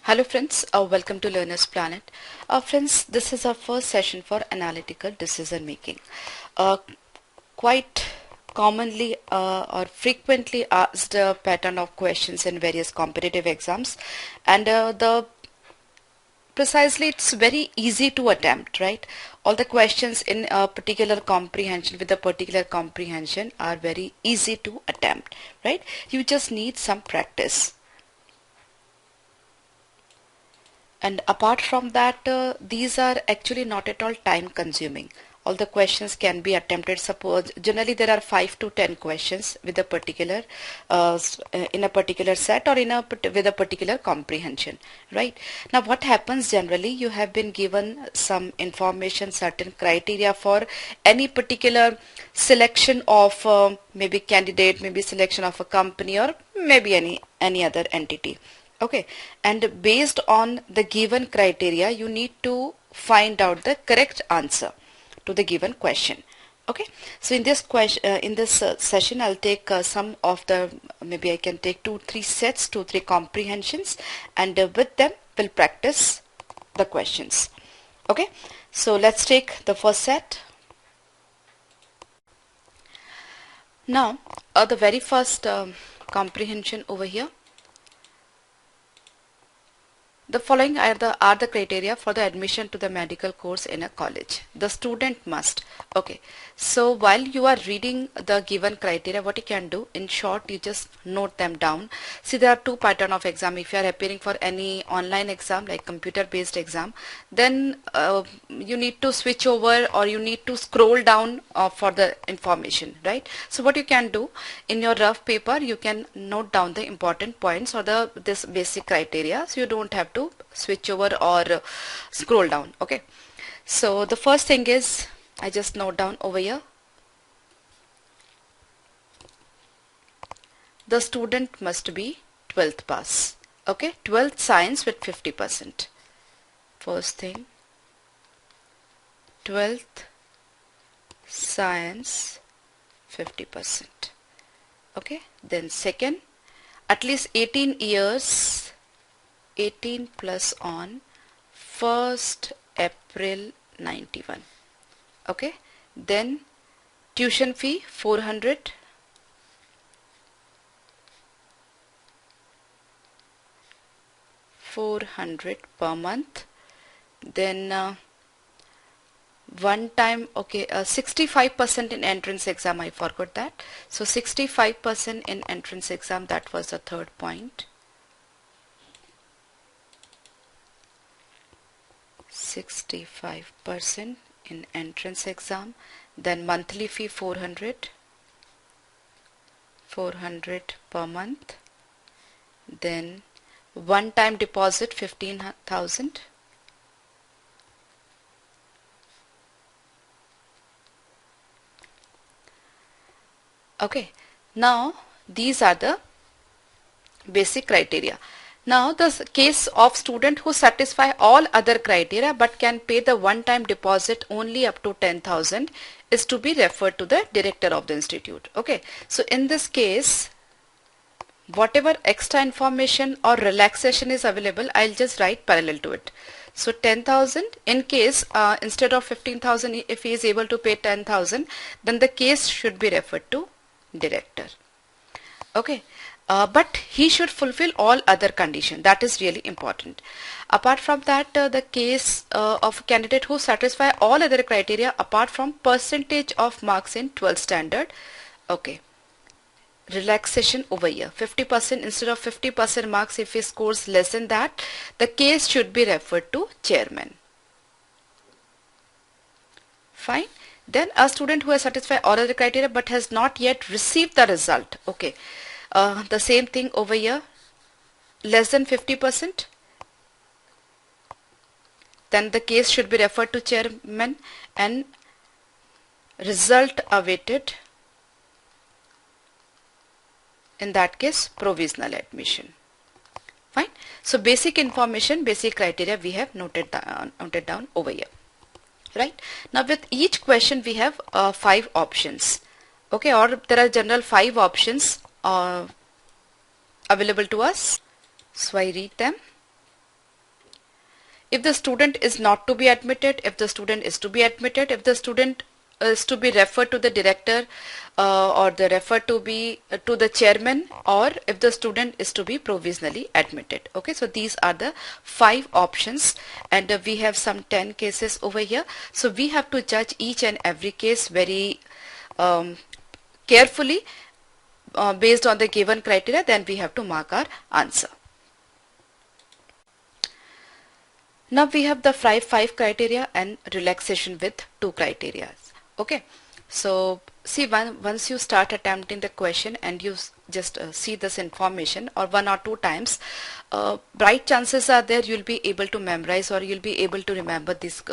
Hello friends, welcome to Learner's Planet. Friends, this is our first session for analytical decision making. Quite commonly or frequently asked pattern of questions in various competitive exams, and the precisely it's very easy to attempt, right? All the questions in a particular comprehension with a particular comprehension are very easy to attempt, right? You just need some practice. And apart from that, these are actually not at all time consuming. All the questions can be attempted. Suppose generally there are 5 to 10 questions with a particular in a particular set or with a particular comprehension, right? Now what happens generally, you have been given some information, certain criteria for any particular selection of maybe candidate, maybe selection of a company, or maybe any other entity. Okay, and based on the given criteria, you need to find out the correct answer to the given question. Okay, so in this session, I'll take some of the, maybe I can take 2-3 sets, 2-3 comprehensions, and with them we'll practice the questions. Okay, so let's take the first set. Now, the very first comprehension over here. The following are the criteria for the admission to the medical course in a college. The student must. Okay, so while you are reading the given criteria, what you can do, in short, you just note them down. See, there are two pattern of exam. If you are appearing for any online exam like computer based exam, then you need to switch over or you need to scroll down for the information, right? So what you can do, in your rough paper, you can note down the important points or this basic criteria, so you don't have to switch over or scroll down. Okay, so the first thing is, I just note down over here, the student must be 12th pass. Okay, 12th science with 50%. First thing, 12th science 50%. Okay, then second, at least 18 years, 18 plus on 1st April 91. Okay, then tuition fee 400, per month. Then one time, okay, 65% in entrance exam, I forgot that. So 65% in entrance exam, that was the third point. 65% in entrance exam. Then monthly fee 400 per month. Then one time deposit 15,000. Okay, now these are the basic criteria. Now the case of student who satisfy all other criteria but can pay the one-time deposit only up to 10,000 is to be referred to the director of the institute. Okay, so in this case, whatever extra information or relaxation is available, I'll just write parallel to it. So 10,000 in case instead of 15,000, if he is able to pay 10,000, then the case should be referred to director. Okay. But he should fulfill all other conditions. That is really important. Apart from that, the case of a candidate who satisfy all other criteria apart from percentage of marks in 12th standard. Okay, relaxation over here, 50% instead of 50% marks. If he scores less than that, the case should be referred to chairman. Fine. Then a student who has satisfied all other criteria but has not yet received the result. Okay. The same thing over here, less than 50%, then the case should be referred to chairman, and result awaited, in that case provisional admission. Fine. So basic information, basic criteria we have noted down over here, right? Now with each question we have 5 options. Okay, or there are general 5 options available to us. So I read them. If the student is not to be admitted, if the student is to be admitted, if the student is to be referred to the director or the referred to be to the chairman, or if the student is to be provisionally admitted. Okay, so these are the 5 options, and we have some 10 cases over here. So we have to judge each and every case very carefully based on the given criteria. Then we have to mark our answer. Now we have the 5 criteria and relaxation with 2 criteria. Okay, so see, once you start attempting the question and you just see this information or 1 or 2 times, bright chances are there you'll be able to memorize or you'll be able to remember this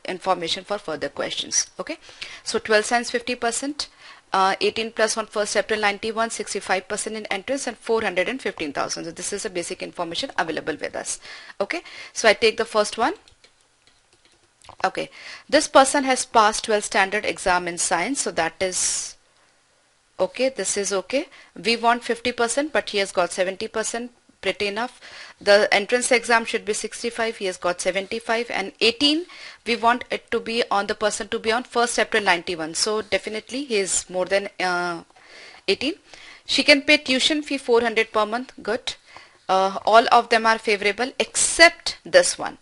information for further questions. Okay, so 12 science 50%, 18 plus on 1st April 91, 65% in entrance, and 415,000. So this is the basic information available with us. Okay, so I take the first one. Okay, this person has passed 12 standard exam in science, so that is okay. This is okay. We want 50%, but he has got 70%. Pretty enough. The entrance exam should be 65, he has got 75, and 18 we want it to be on the person to be on 1st April 91, so definitely he is more than 18. She can pay tuition fee 400 per month. Good. All of them are favorable except this one,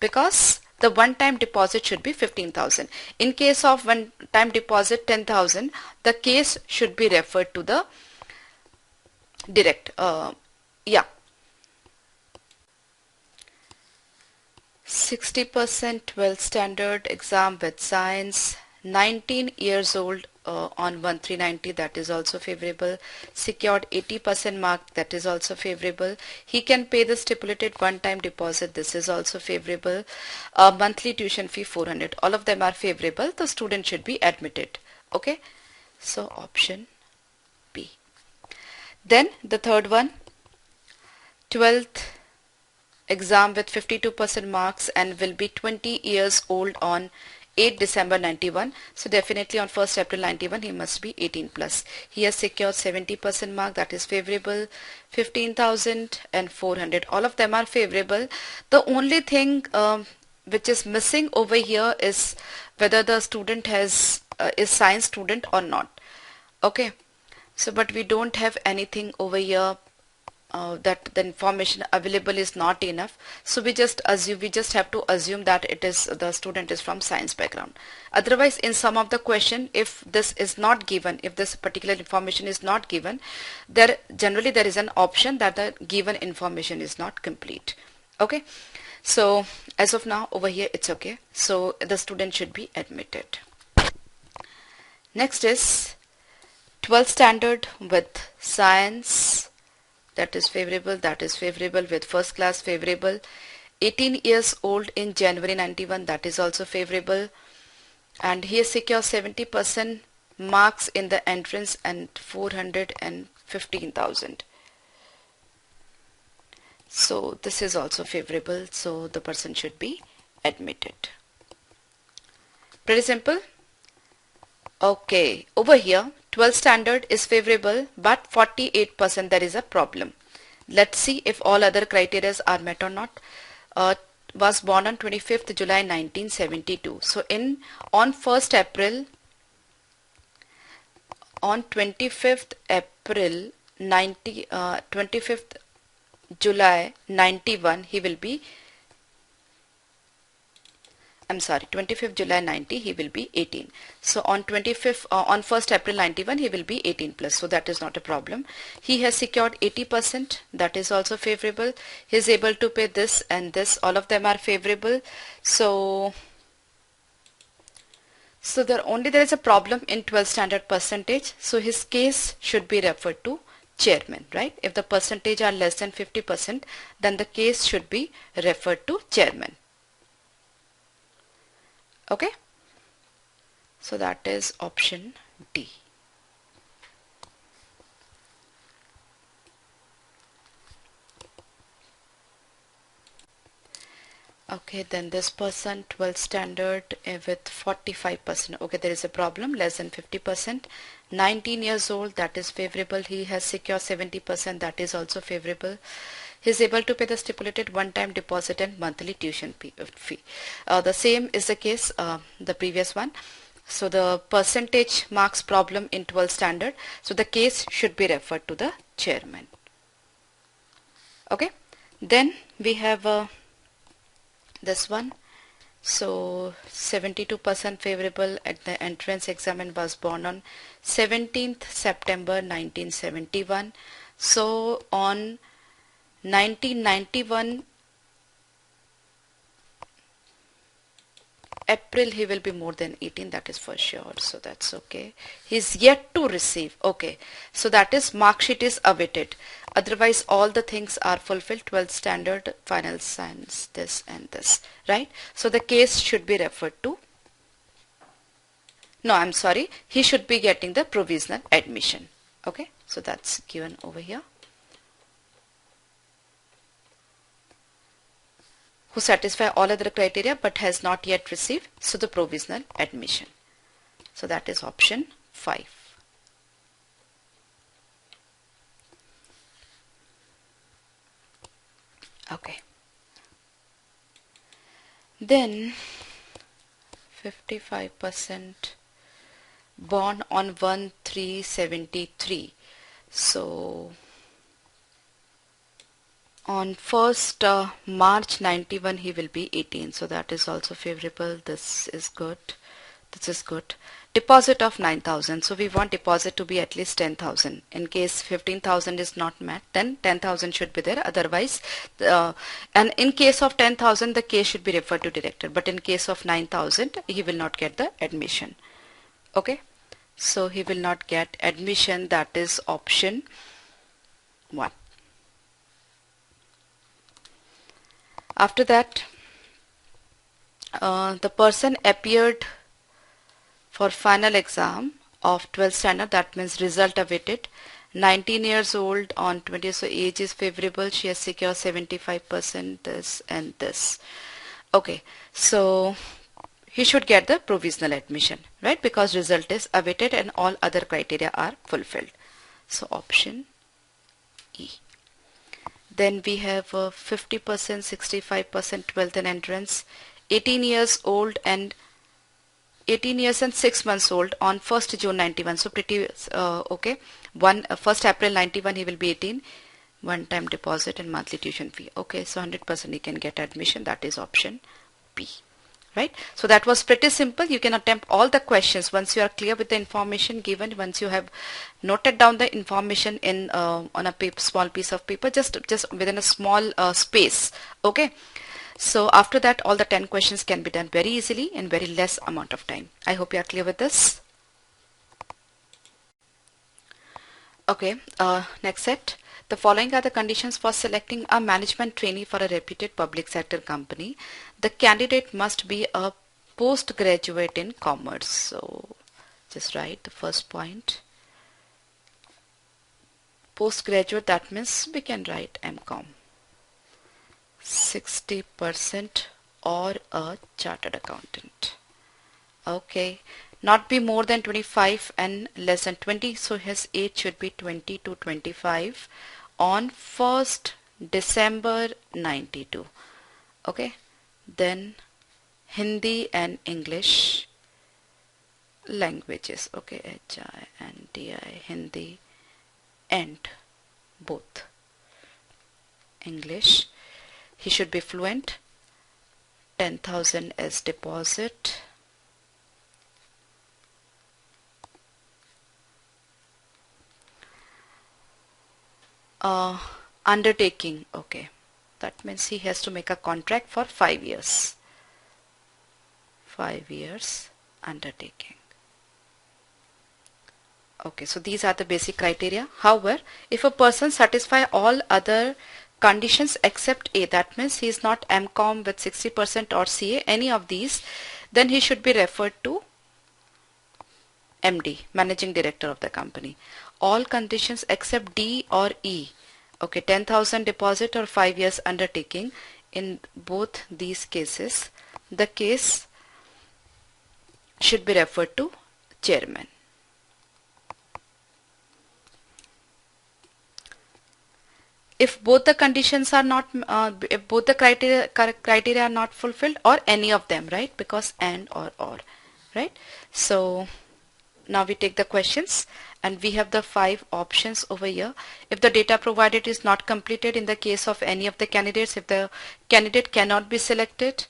because the one-time deposit should be 15,000. In case of one-time deposit 10,000, the case should be referred to the direct. Yeah, 60% 12 standard exam with science, 19 years old on 1390, that is also favorable. Secured 80% mark, that is also favorable. He can pay the stipulated one-time deposit, this is also favorable. Monthly tuition fee 400, all of them are favorable. The student should be admitted. Okay, so option B. Then the third one, 12th exam with 52% marks and will be 20 years old on 8 December 91. So definitely on 1st April 91 he must be 18 plus. He has secured 70% mark, that is favorable. 15,000 and 400, all of them are favorable. The only thing which is missing over here is whether the student has is science student or not. Okay, so but we don't have anything over here. That the information available is not enough, so we just have to assume that it is the student is from science background. Otherwise, in some of the question, if this is not given, if this particular information is not given, there generally there is an option that the given information is not complete. Okay, so as of now over here it's okay, so the student should be admitted. Next is 12th standard with science, that is favorable, with first class favorable. 18 years old in January 91, that is also favorable, and he has secured 70% marks in the entrance and 415,000. So this is also favorable, so the person should be admitted. Pretty simple. Okay, over here 12th standard is favorable, but 48% there is a problem. Let's see if all other criteria are met or not. Was born on 25th July 1972. So on 1st April, on 25th April 25th July 91 he will be, I'm sorry, 25th July 90 he will be 18. So on 1st April 91 he will be 18 plus, so that is not a problem. He has secured 80%, that is also favorable. He is able to pay this and this, all of them are favorable. So there is a problem in 12th standard percentage, so his case should be referred to chairman, right? If the percentage are less than 50%, then the case should be referred to chairman. Okay, so that is option D. Okay, then this person 12th standard with 45%. Okay, there is a problem, less than 50%. 19 years old, that is favorable. He has secured 70%, that is also favorable. he is able to pay the stipulated one-time deposit and monthly tuition fee. The same is the case, the previous one. So the percentage marks problem in 12th standard. So the case should be referred to the chairman. Okay. Then we have this one. So 72% favorable at the entrance exam and was born on 17th September 1971. So on 1991 April he will be more than 18, that is for sure, so that's okay. He's yet to receive. Okay, so that is mark sheet is awaited, otherwise all the things are fulfilled. 12th standard, final science, this and this, right? So the case should be referred to, no, I'm sorry, he should be getting the provisional admission. Okay, so that's given over here. Who satisfy all other criteria but has not yet received, so the provisional admission. So that is option 5. Okay. Then 55% born on 1/3/73. So on 1st March 91 he will be 18, so that is also favorable. This is good, this is good. Deposit of 9,000, so we want deposit to be at least 10,000. In case 15,000 is not met, then 10,000 should be there, otherwise and in case of 10,000 the case should be referred to director, but in case of 9,000 he will not get the admission. Okay, so he will not get admission, that is option 1. After that, the person appeared for final exam of 12th standard, that means result awaited, 19 years old on 20, so age is favorable, she has secured 75%, this and this. Okay, so he should get the provisional admission, right, because result is awaited and all other criteria are fulfilled. So option E. Then we have 50%, 65% 12th and entrance, 18 years old and 18 years and 6 months old on 1st June 91. So pretty okay. 1st April 91 he will be 18. One time deposit and monthly tuition fee. Okay, so 100% he can get admission. That is option B. Right, so that was pretty simple. You can attempt all the questions once you are clear with the information given. Once you have noted down the information in on a small piece of paper, just within a small space. Okay, so after that all the 10 questions can be done very easily in very less amount of time. I hope you are clear with this. Okay, next set. The following are the conditions for selecting a management trainee for a reputed public sector company. The candidate must be a postgraduate in commerce. So just write the first point. Postgraduate, that means we can write MCom. 60% or a chartered accountant. Okay. Not be more than 25 and less than 20, so his age should be 20 to 25 on 1st December 92. Okay, then Hindi and English languages. Okay, HI and DI, Hindi and both. English, he should be fluent. 10,000 as deposit. Undertaking, okay, that means he has to make a contract for 5 years. 5 years undertaking. Okay, so these are the basic criteria. However, if a person satisfy all other conditions except A, that means he is not MCom with 60% or CA, any of these, then he should be referred to MD, Managing Director of the company. All conditions except D or E, okay, 10,000 deposit or 5 years undertaking, in both these cases, the case should be referred to chairman. if both the conditions are not, if both the criteria are not fulfilled, or any of them, right? Because and or, right? So now we take the questions, and we have the 5 options over here. If the data provided is not completed in the case of any of the candidates, if the candidate cannot be selected,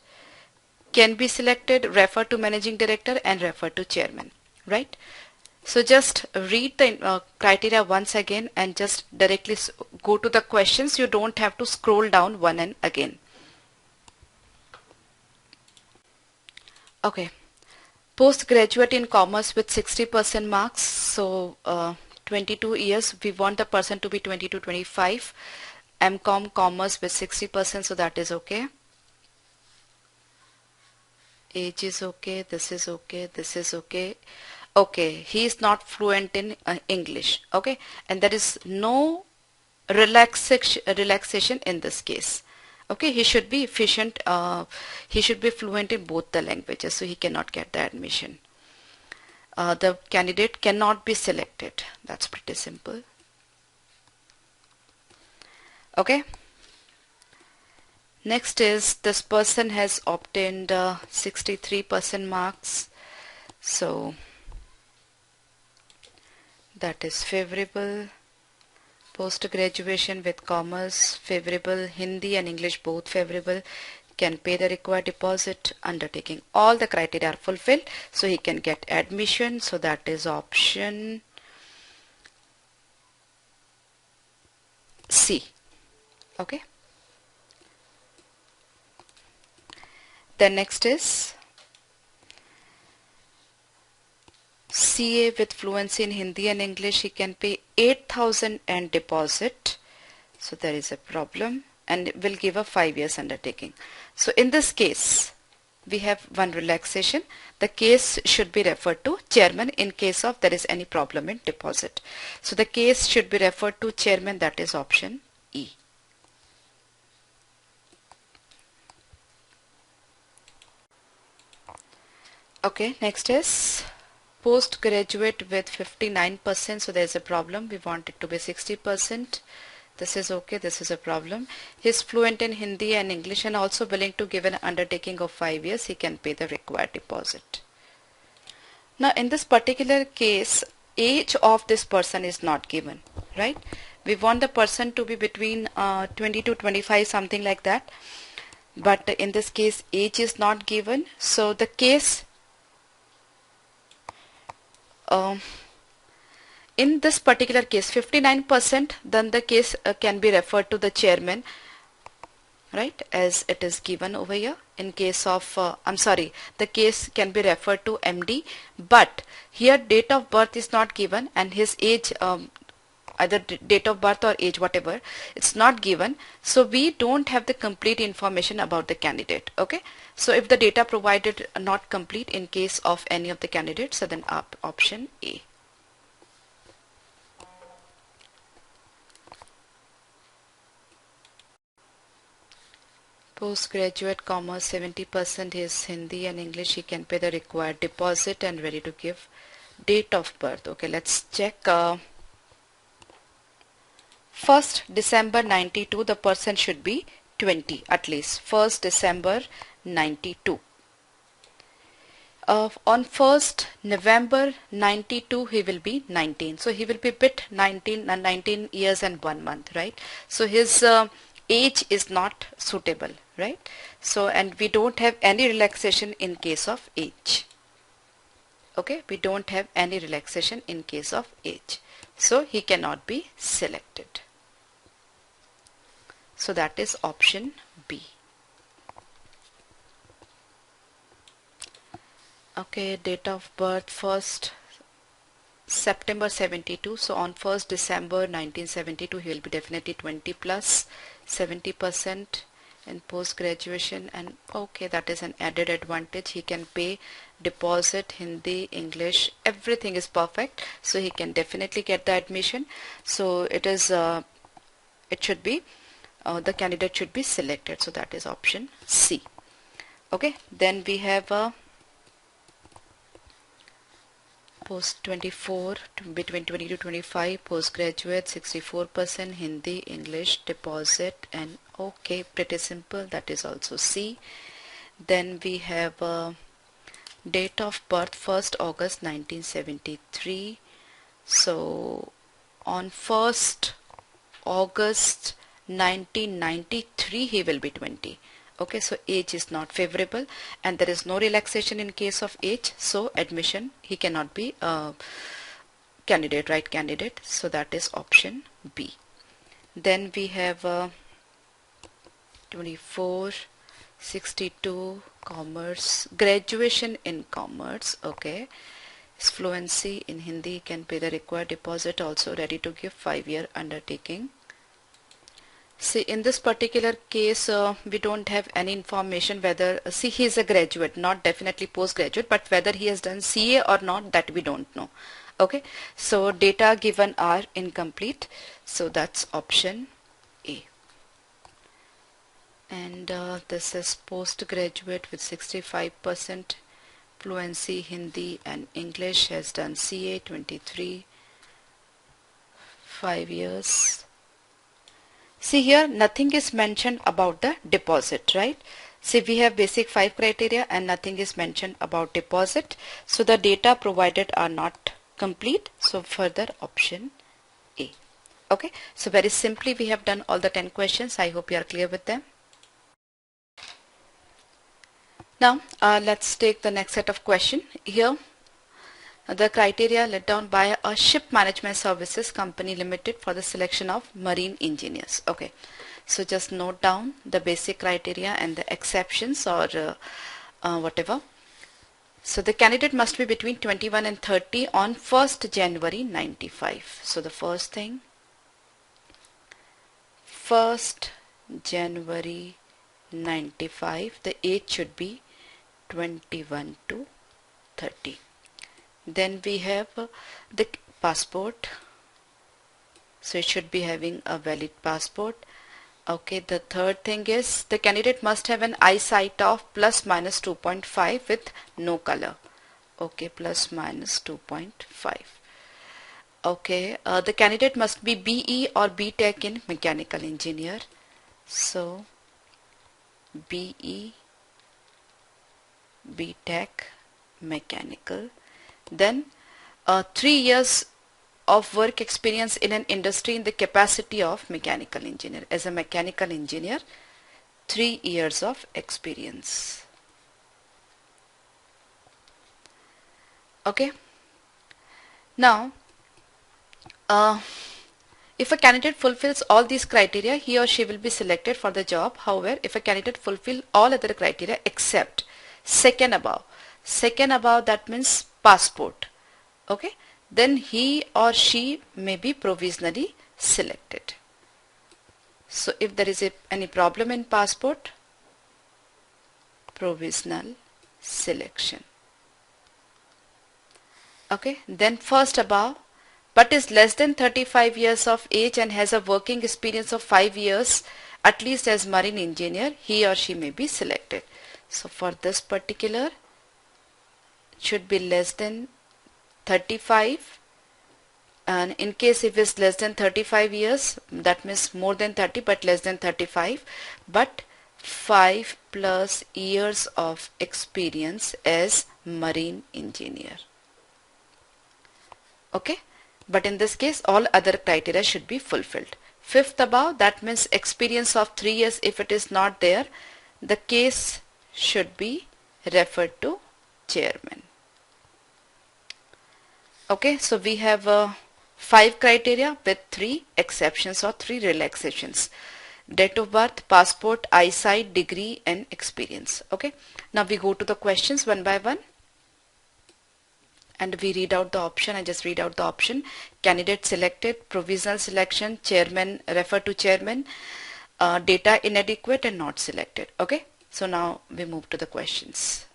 can be selected, refer to managing director, and refer to chairman, right? So just read the criteria once again and just directly go to the questions. You don't have to scroll down one and again. Okay. Postgraduate in commerce with 60% marks. So 22 years. We want the person to be 20 to 25. MCom commerce with 60%. So that is okay. Age is okay. This is okay. This is okay. Okay, he is not fluent in English. Okay, and there is no relaxation in this case. Okay, he should be efficient. He should be fluent in both the languages, so he cannot get the admission. The candidate cannot be selected. That's pretty simple. Okay. Next is, this person has obtained 63% marks. So that is favorable. Post graduation with commerce, favorable. Hindi and English both favorable. Can pay the required deposit. Undertaking all the criteria are fulfilled, so he can get admission. So that is option C. Okay. Then next is CA with fluency in Hindi and English. He can pay 8,000 and deposit. So there is a problem, and will give a 5 years undertaking. So in this case, we have one relaxation. The case should be referred to chairman in case of there is any problem in deposit. So the case should be referred to chairman. That is option E. Okay, next is postgraduate with 59%. So there's a problem. We want it to be 60%. This is okay. This is a problem. He's fluent in Hindi and English and also willing to give an undertaking of 5 years. He can pay the required deposit. Now in this particular case, age of this person is not given, right? We want the person to be between 20 to 25, something like that. But in this case, age is not given. So the case, in this particular case 59%, then the case can be referred to the chairman, right, as it is given over here. In case of the case can be referred to MD, but here date of birth is not given, and his age, either date of birth or age, whatever, it's not given. So we don't have the complete information about the candidate. Okay, so if the data provided are not complete in case of any of the candidates, so then option A. Postgraduate commerce, 70% is Hindi and English. He can pay the required deposit and ready to give. Date of birth, okay, let's check. 1st December 92, the person should be 20 at least. 1st December 92. On 1st November 92, he will be 19. So he will be bit 19 years and 1 month, right? So his age is not suitable, right? So, and we don't have any relaxation in case of age. Okay, we don't have any relaxation in case of age. So he cannot be selected. So that is option B. Okay, date of birth 1st September 72. So on 1st December 1972, he will be definitely 20 plus 70% in post graduation, and okay, that is an added advantage. He can pay deposit, Hindi, English, everything is perfect, so he can definitely get the admission. So it is it should be the candidate should be selected. So that is option C. Okay, then we have Post 24, between 20 to 25, postgraduate 64%, Hindi, English, deposit, and okay, pretty simple, that is also C. Then we have date of birth 1st August 1973. So on 1st August 1993 he will be 20. Okay, so age is not favorable and there is no relaxation in case of age, so admission he cannot be candidate, right candidate, so that is option B. Then we have 24, 62, commerce, graduation in commerce. Okay, his fluency in Hindi, can pay the required deposit, also ready to give 5-year undertaking. See, in this particular case, we don't have any information whether, see, he is a graduate, not definitely postgraduate, but whether he has done CA or not, that we don't know. Okay, so data given are incomplete, so that's option A. And this is postgraduate with 65% fluency, Hindi and English, has done CA, 23, 5 years. See here, nothing is mentioned about the deposit, right? See, we have basic 5 criteria and nothing is mentioned about deposit. So the data provided are not complete. So further option A. Okay, so very simply we have done all the 10 questions. I hope you are clear with them. Now let's take the next set of question. Here the criteria laid down by a ship management services company limited for the selection of marine engineers. Okay, so just note down the basic criteria and the exceptions or whatever. So the candidate must be between 21 and 30 on 1st January 95. So the first thing, 1st January 95, the age should be 21 to 30. Then we have the passport, so it should be having a valid passport. Okay, the third thing is the candidate must have an eyesight of plus minus 2.5 with no color. Okay, plus minus 2.5. Okay, the candidate must be BE or BTech in mechanical engineer. So BE, BTech, mechanical. Then 3 years of work experience in an industry in the capacity of mechanical engineer. As a mechanical engineer, 3 years of experience. Okay. Now, if a candidate fulfills all these criteria, he or she will be selected for the job. However, if a candidate fulfill all other criteria except second above, that means passport, okay, then he or she may be provisionally selected. So if there is any problem in passport, provisional selection. Okay, then first above, but is less than 35 years of age and has a working experience of 5 years at least as marine engineer, he or she may be selected. So for this particular, should be less than 35, and in case if it's less than 35 years, that means more than 30 but less than 35, but 5 plus years of experience as marine engineer. Okay, but in this case all other criteria should be fulfilled. Fifth above, that means experience of 3 years. If it is not there, the case should be referred to chairman. Okay, so we have 5 criteria with 3 exceptions or 3 relaxations: date of birth, passport, eyesight, degree and experience. Okay, now we go to the questions one by one and we read out the option. I just read out the option: candidate selected, provisional selection, chairman, refer to chairman, data inadequate and not selected. Okay, so now we move to the questions.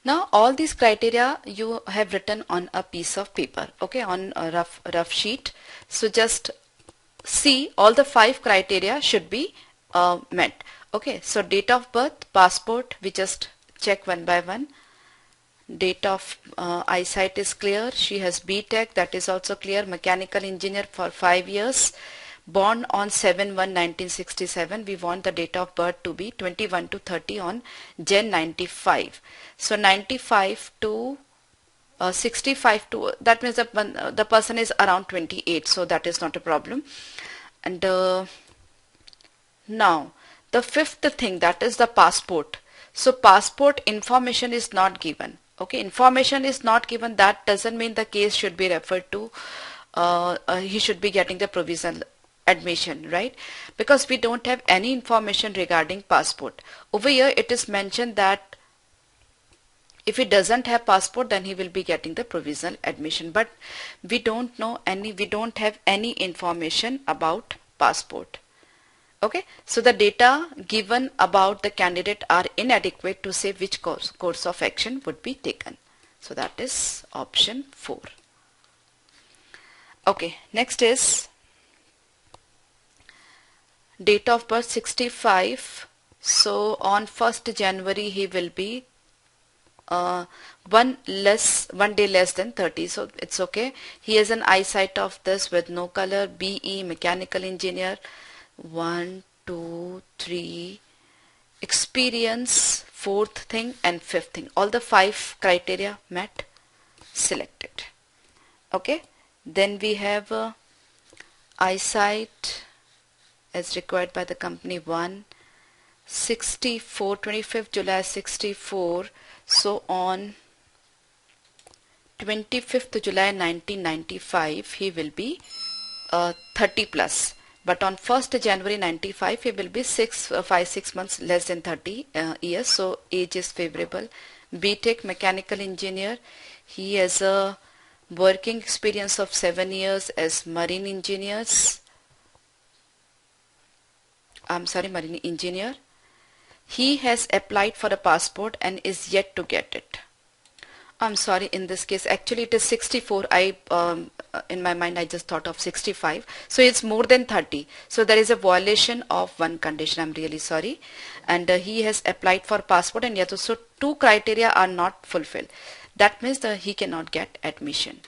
Now all these criteria you have written on a piece of paper, okay, on a rough sheet. So just see all the 5 criteria should be met. Okay, so date of birth, passport, we just check one by one. Date of eyesight is clear. She has B.Tech, that is also clear. Mechanical engineer for 5 years. Born on 7/1/1967. We want the date of birth to be 21 to 30 on Jan 95. So 95 to 65 to, that means the person is around 28, so that is not a problem. And now the fifth thing, that is the passport. So passport information is not given. Okay, information is not given. That doesn't mean the case should be referred to. He should be getting the provisional admission, right? Because we don't have any information regarding passport. Over here it is mentioned that if he doesn't have passport, then he will be getting the provisional admission. But we don't have any information about passport. Okay, so the data given about the candidate are inadequate to say which course of action would be taken. So that is option 4. Okay, next is date of birth 65. So on 1st January he will be one day less than 30, so it's okay. He has an eyesight of this with no color. BE, mechanical engineer. 1, 2, 3. Experience, 4th thing, and 5th thing. All the 5 criteria met. Selected. Okay. Then we have eyesight as required by the company 1. 64, 25th July 64. So on 25th July 1995 he will be 30 plus. But on 1st January 95 he will be 5-6 months less than 30 years. So age is favorable. B.Tech mechanical engineer. He has a working experience of 7 years as marine engineer. He has applied for a passport and is yet to get it. I'm sorry, in this case actually it is 64. In my mind I just thought of 65. So it's more than 30. So there is a violation of one condition. I'm really sorry. And he has applied for passport and yet so 2 criteria are not fulfilled. That means that he cannot get admission.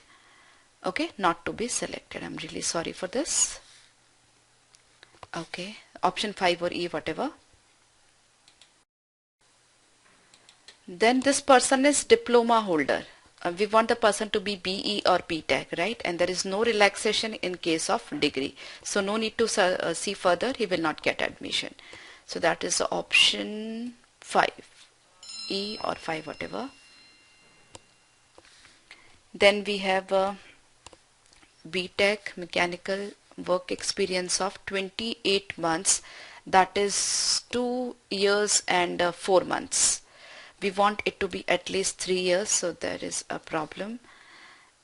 Okay, not to be selected. I'm really sorry for this. Okay, option 5 or E, whatever. Then this person is diploma holder. We want the person to be BE or B.Tech, right? And there is no relaxation in case of degree. So no need to see further. He will not get admission. So that is option 5. E or 5, whatever. Then we have B.Tech mechanical work experience of 28 months. That is 2 years and 4 months. We want it to be at least 3 years, so there is a problem.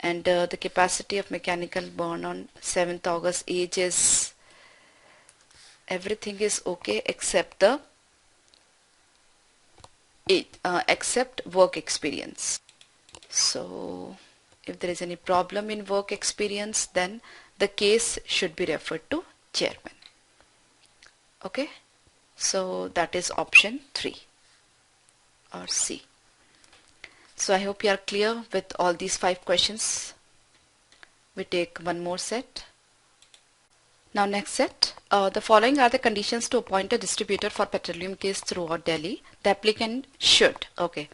And the capacity of mechanical born on 7th August, age is, everything is okay except the except work experience. So if there is any problem in work experience, then the case should be referred to chairman. Okay, so that is option 3. Or C. So I hope you are clear with all these 5 questions. We take one more set. Now next set. The following are the conditions to appoint a distributor for petroleum case throughout Delhi. The applicant should, okay,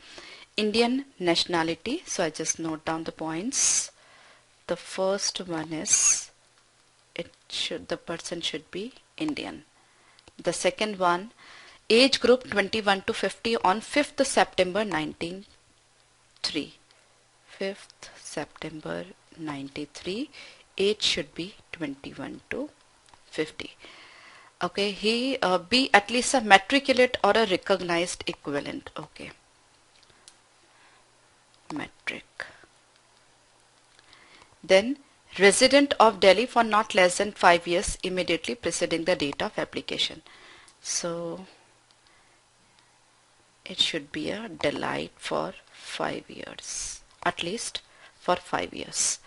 Indian nationality. So I just note down the points. The first one is the person should be Indian. The second one, age group 21 to 50 on 5th September 1993. 5th September 93. Age should be 21 to 50. Okay, he be at least a matriculate or a recognized equivalent. Okay, matric. Then resident of Delhi for not less than 5 years immediately preceding the date of application. So it should be a Delhi for 5 years, at least for 5 years.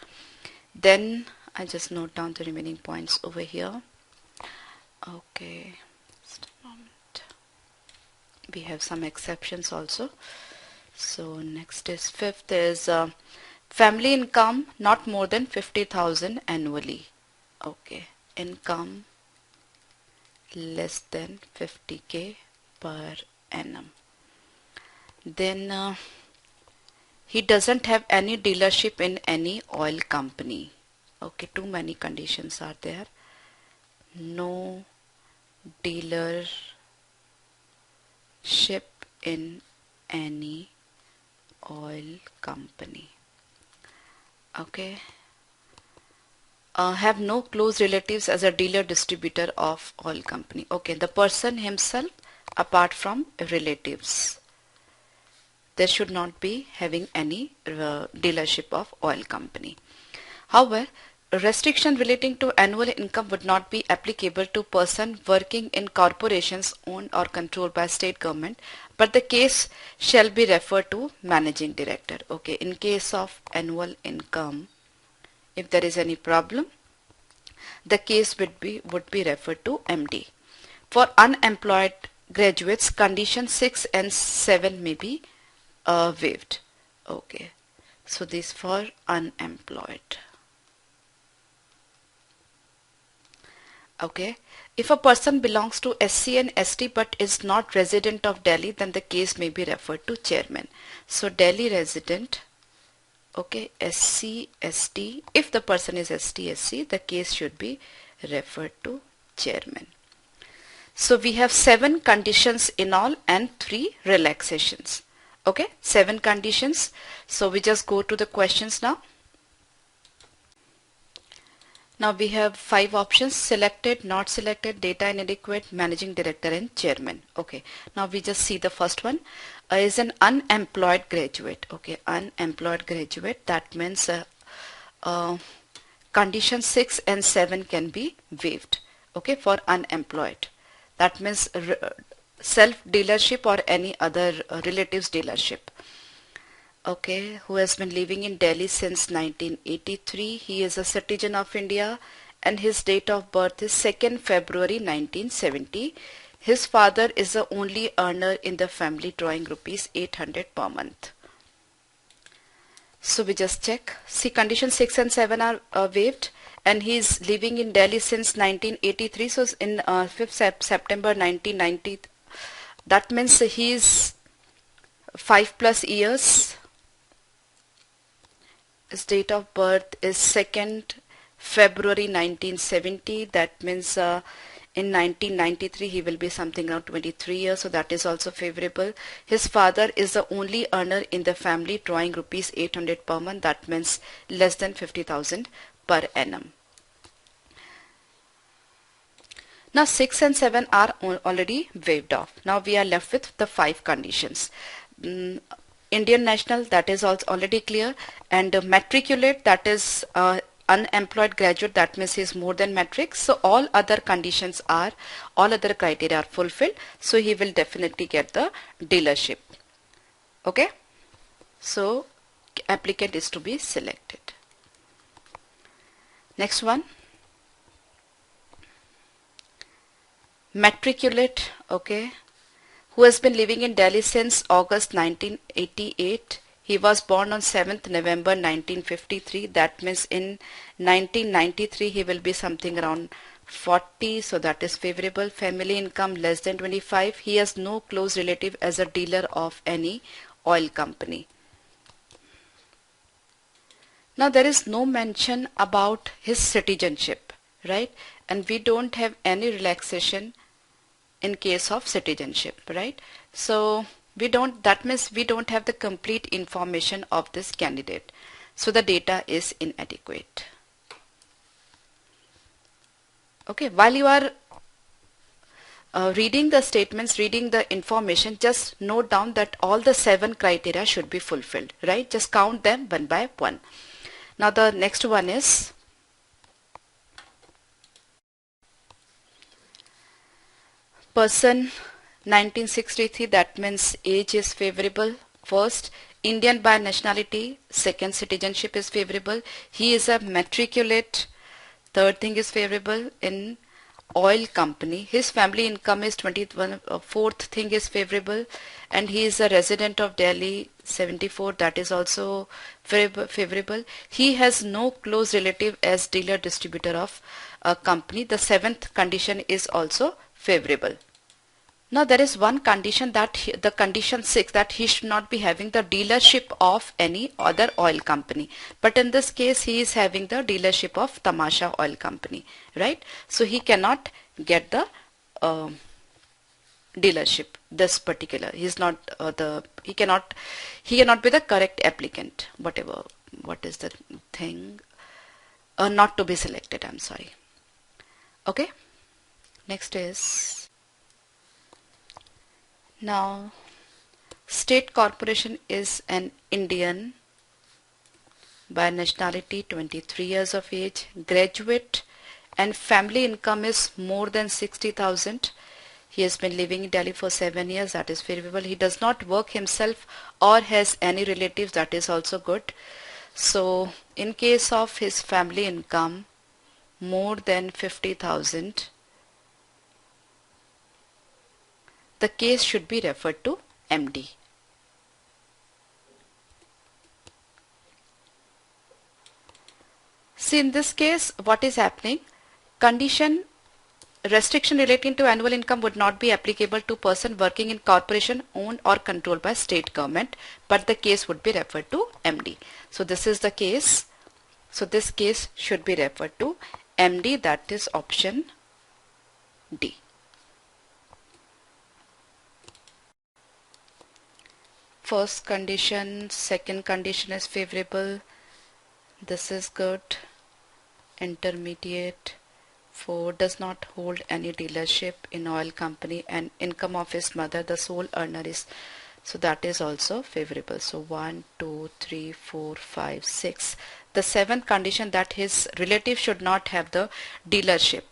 Then I just note down the remaining points over here. Okay, just a moment. We have some exceptions also. So next is fifth is family income not more than 50,000 annually. Okay, income less than 50k per annum. Then he doesn't have any dealership in any oil company. Okay, too many conditions are there. No dealership in any oil company. Okay. Have no close relatives as a dealer distributor of oil company. Okay, the person himself apart from relatives. There should not be having any dealership of oil company. However, restriction relating to annual income would not be applicable to person working in corporations owned or controlled by state government, but the case shall be referred to managing director. Okay, in case of annual income, if there is any problem, the case would be referred to MD. For unemployed graduates, condition 6 and 7 may be waived. Okay, so this for unemployed. Okay, if a person belongs to SC and ST but is not resident of Delhi, then the case may be referred to chairman. So Delhi resident, okay, SC, ST, if the person is ST, SC, the case should be referred to chairman. So we have 7 conditions in all and 3 relaxations. Okay, 7 conditions. So we just go to the questions now. Now we have 5 options: selected, not selected, data inadequate, managing director and chairman. Okay, now we just see the first one is an unemployed graduate. Okay, unemployed graduate, that means condition 6 and 7 can be waived. Okay, for unemployed, that means self dealership or any other relatives dealership. Okay, who has been living in Delhi since 1983. He is a citizen of India and his date of birth is 2nd February 1970. His father is the only earner in the family, drawing rupees 800 per month. So we just check. See, condition 6 and 7 are waived and he is living in Delhi since 1983. So in 5th September 1990, that means he is 5+ years. His date of birth is 2nd February 1970. That means in 1993 he will be something around 23 years. So that is also favorable. His father is the only earner in the family, drawing rupees 800 per month. That means less than 50,000 per annum. Now 6 and 7 are already waived off. Now we are left with the 5 conditions. Indian national, that is also already clear, and matriculate, that is unemployed graduate, that means he is more than matric. So all other conditions are, all other criteria are fulfilled, so he will definitely get the dealership. Okay, so applicant is to be selected. Next one, matriculate. Okay, who has been living in Delhi since August 1988. He was born on 7th November 1953. That means in 1993 he will be something around 40. So that is favorable. Family income less than 25. He has no close relative as a dealer of any oil company. Now there is no mention about his citizenship, right? And we don't have any relaxation in case of citizenship, right? So we don't, that means we don't have the complete information of this candidate, so the data is inadequate. Okay, while you are reading the statements, reading the information, just note down that all the 7 criteria should be fulfilled, right? Just count them one by one. Now the next one is person 1963, that means age is favorable. First, Indian by nationality. Second, citizenship is favorable. He is a matriculate. Third thing is favorable. In oil company. His family income is 21, fourth thing is favorable, and he is a resident of Delhi. 74, that is also favorable. He has no close relative as dealer distributor of a company. The seventh condition is also favorable. Now there is one condition, that the condition 6, that he should not be having the dealership of any other oil company. But in this case he is having the dealership of Tamasha Oil Company, right? So he cannot get the dealership. This particular, he is not he cannot be the correct applicant. Whatever, what is the thing? Not to be selected. I'm sorry. Okay. Next is, now state corporation is an Indian by nationality, 23 years of age, graduate, and family income is more than 60,000. He has been living in Delhi for 7 years, that is favorable. He does not work himself or has any relatives, that is also good. So in case of his family income more than 50,000, the case should be referred to MD. See, in this case what is happening, condition restriction relating to annual income would not be applicable to person working in corporation owned or controlled by state government, but the case would be referred to MD. So this is the case. So this case should be referred to MD, that is option D. First condition, second condition is favorable. This is good. Intermediate. 4, does not hold any dealership in oil company, and income of his mother, the sole earner is, so that is also favorable. So 1, 2, 3, 4, 5, 6. The seventh condition, that his relative should not have the dealership.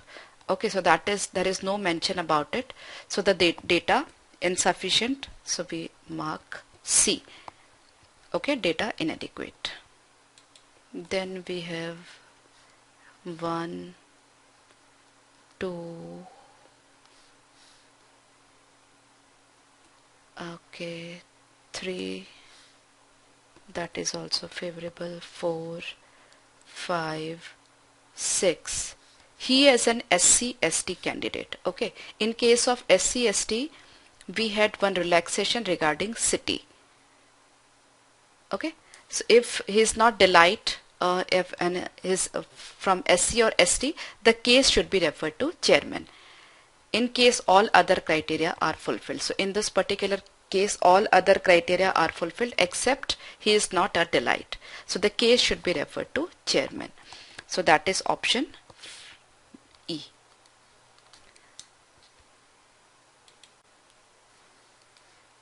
Okay, so that is, there is no mention about it. So the data insufficient, so we mark C. Okay, data inadequate. Then we have 1, 2, okay, 3, that is also favorable. 4, 5, 6. He is an SC/ST candidate. Okay, in case of SC/ST we had one relaxation regarding city. Okay, so if he is not Delight, if and is from SC or ST, the case should be referred to chairman. In case all other criteria are fulfilled. So in this particular case all other criteria are fulfilled except he is not a Delight. So the case should be referred to chairman. So that is option E.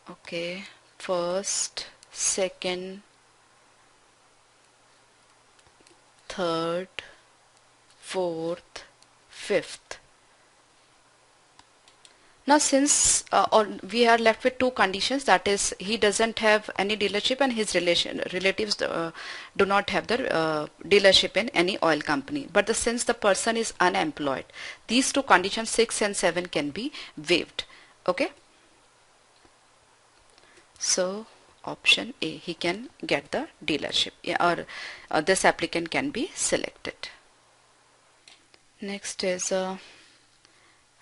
Okay, first, second, third, fourth, fifth. Now since we are left with two conditions, that is he doesn't have any dealership and his relatives do not have the dealership in any oil company. But since the person is unemployed, these two conditions 6 and 7 can be waived. Okay. So option A, he can get the dealership, or this applicant can be selected. Next is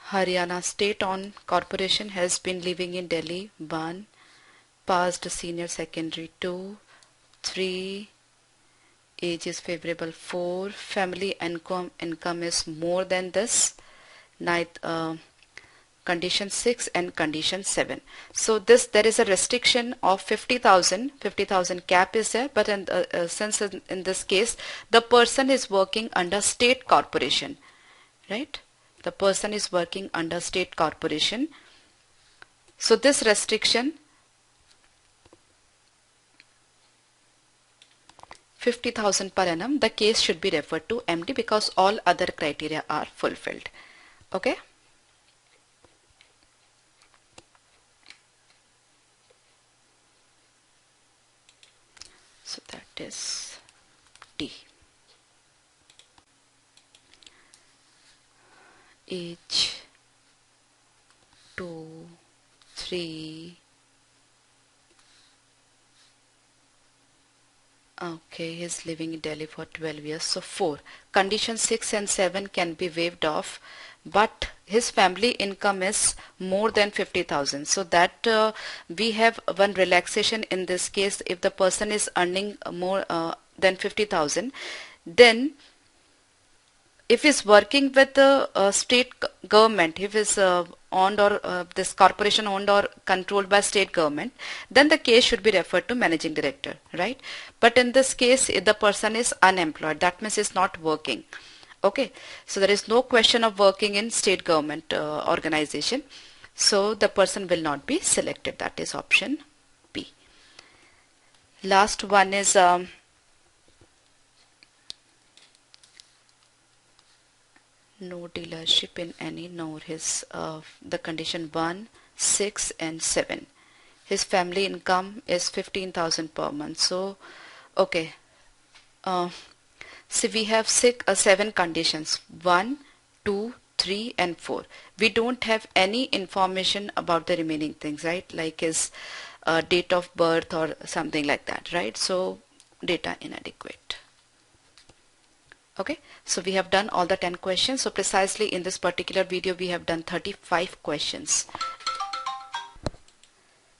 Haryana state-owned corporation, has been living in Delhi. 1, passed senior secondary. 2, 3, age is favorable. 4, family income is more than this. Ninth, condition 6 and condition 7. So this, there is a restriction of 50,000 cap is there, but since in this case the person is working under state corporation, right? The person is working under state corporation. So this restriction 50,000 per annum, the case should be referred to MD because all other criteria are fulfilled. Okay. So that is D. age 2, 3. Okay, he's living in Delhi for 12 years. So 4. Condition 6 and 7 can be waived off, but his family income is more than 50,000. So that we have one relaxation in this case. If the person is earning more than 50,000, then if he's working with the state government, if it's owned or this corporation owned or controlled by state government, then the case should be referred to managing director, right? But in this case, if the person is unemployed, that means it's not working. Okay, so there is no question of working in state government organization. So the person will not be selected. That is option B. Last one is no dealership in any nor his the condition 1, 6 and 7. His family income is 15,000 per month. So okay, so we have 7 conditions, 1, 2, 3 and 4. We don't have any information about the remaining things, right? Like his date of birth or something like that, right? So data inadequate. Okay, so we have done all the 10 questions. So precisely in this particular video we have done 35 questions.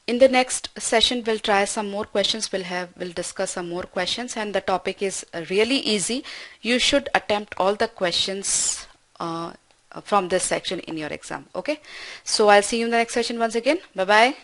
In the next session we'll try some more questions, we'll discuss some more questions, and the topic is really easy. You should attempt all the questions from this section in your exam. Okay, so I'll see you in the next session once again. Bye bye.